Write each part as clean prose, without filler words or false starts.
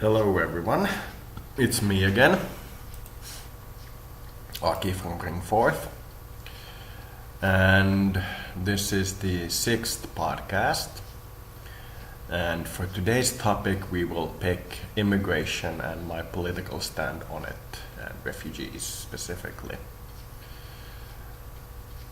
Hello everyone, it's me again, Aki from Ringforth, and this is the 6th podcast, and for today's topic we will pick immigration and my political stand on it, and refugees specifically.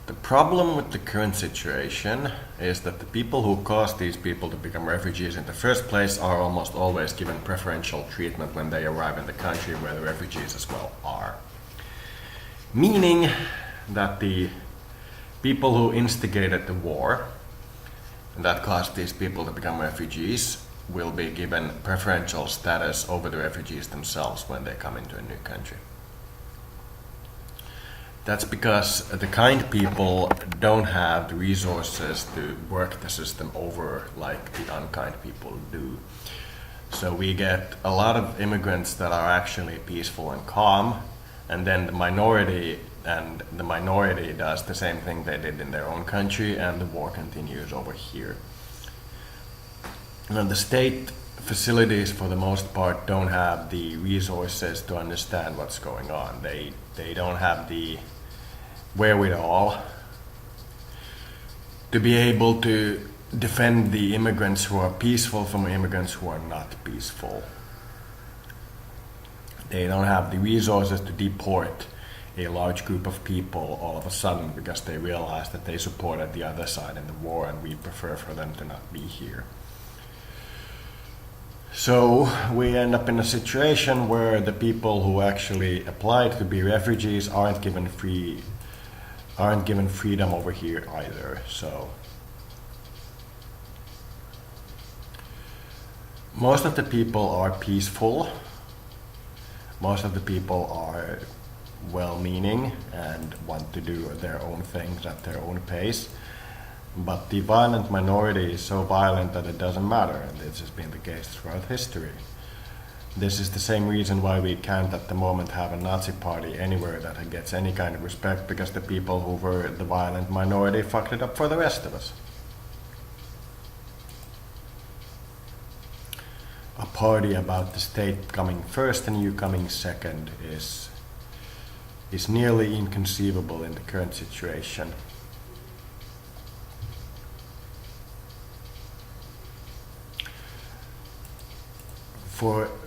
The problem with the current situation is that the people who caused these people to become refugees in the first place are almost always given preferential treatment when they arrive in the country where the refugees as well are. Meaning that the people who instigated the war that caused these people to become refugees will be given preferential status over the refugees themselves when they come into a new country. That's because the kind people don't have the resources to work the system over like the unkind people do. So we get a lot of immigrants that are actually peaceful and calm, and then the minority does the same thing they did in their own country, and the war continues over here. And the state facilities for the most part don't have the resources to understand what's going on. They don't have the wherewithal to be able to defend the immigrants who are peaceful from immigrants who are not peaceful. They don't have the resources to deport a large group of people all of a sudden because they realize that they supported the other side in the war and we prefer for them to not be here. So we end up in a situation where the people who actually applied to be refugees aren't given freedom over here either. So most of the people are peaceful. Most of the people are well-meaning and want to do their own things at their own pace. But the violent minority is so violent that it doesn't matter, and this has been the case throughout history. This is the same reason why we can't at the moment have a Nazi party anywhere that gets any kind of respect, because the people who were the violent minority fucked it up for the rest of us. A party about the state coming first and you coming second is nearly inconceivable in the current situation.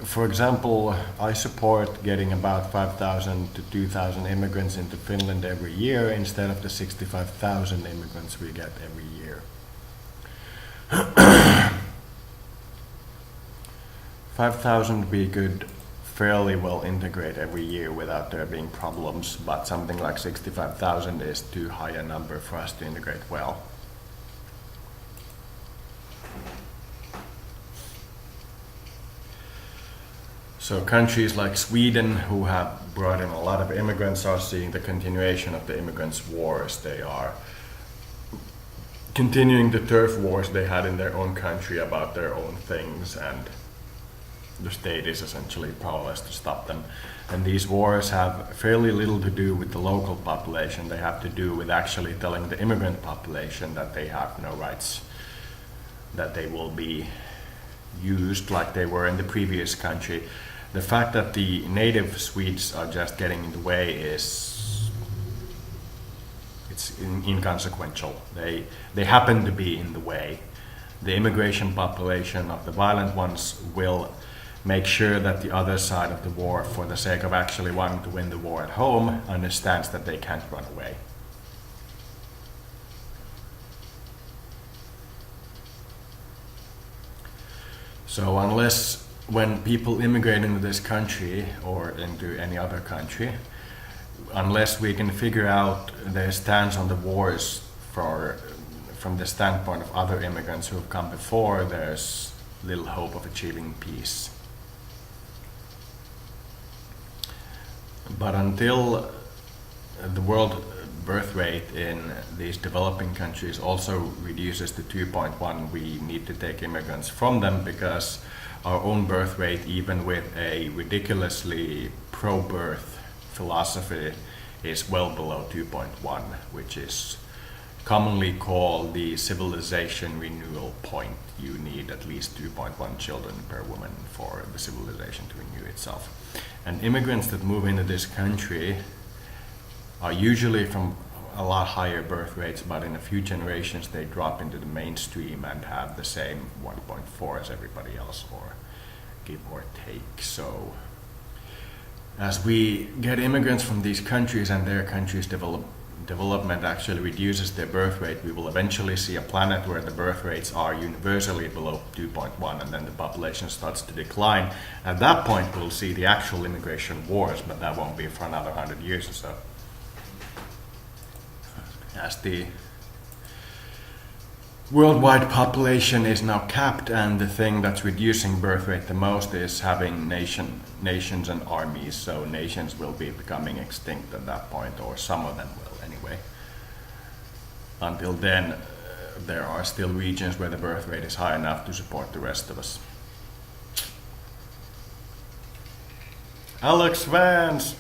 For example, I support getting about 5,000 to 2,000 immigrants into Finland every year instead of the 65,000 immigrants we get every year. 5,000 we could fairly well integrate every year without there being problems, but something like 65,000 is too high a number for us to integrate well. So countries like Sweden, who have brought in a lot of immigrants, are seeing the continuation of the immigrants' wars. They are continuing the turf wars they had in their own country about their own things, and the state is essentially powerless to stop them. And these wars have fairly little to do with the local population. They have to do with actually telling the immigrant population that they have no rights, that they will be used like they were in the previous country. The fact that the native Swedes are just getting in the way it's inconsequential. They happen to be in the way. The immigration population of the violent ones will make sure that the other side of the war, for the sake of actually wanting to win the war at home, understands that they can't run away. So unless when people immigrate into this country or into any other country, unless we can figure out their stance on the wars from the standpoint of other immigrants who have come before, there's little hope of achieving peace. But until the world birth rate in these developing countries also reduces to 2.1, we need to take immigrants from them, because our own birth rate, even with a ridiculously pro-birth philosophy, is well below 2.1, which is commonly called the civilization renewal point. You need at least 2.1 children per woman for the civilization to renew itself. And immigrants that move into this country are usually from a lot higher birth rates, but in a few generations they drop into the mainstream and have the same 1.4 as everybody else, or give or take. So as we get immigrants from these countries and their countries development actually reduces their birth rate, we will eventually see a planet where the birth rates are universally below 2.1, and then the population starts to decline. At that point we'll see the actual immigration wars, but that won't be for another 100 years or so. As the worldwide population is now capped, and the thing that's reducing birth rate the most is having nations and armies. So nations will be becoming extinct at that point, or some of them will anyway. Until then, there are still regions where the birth rate is high enough to support the rest of us. Alyx, Vance!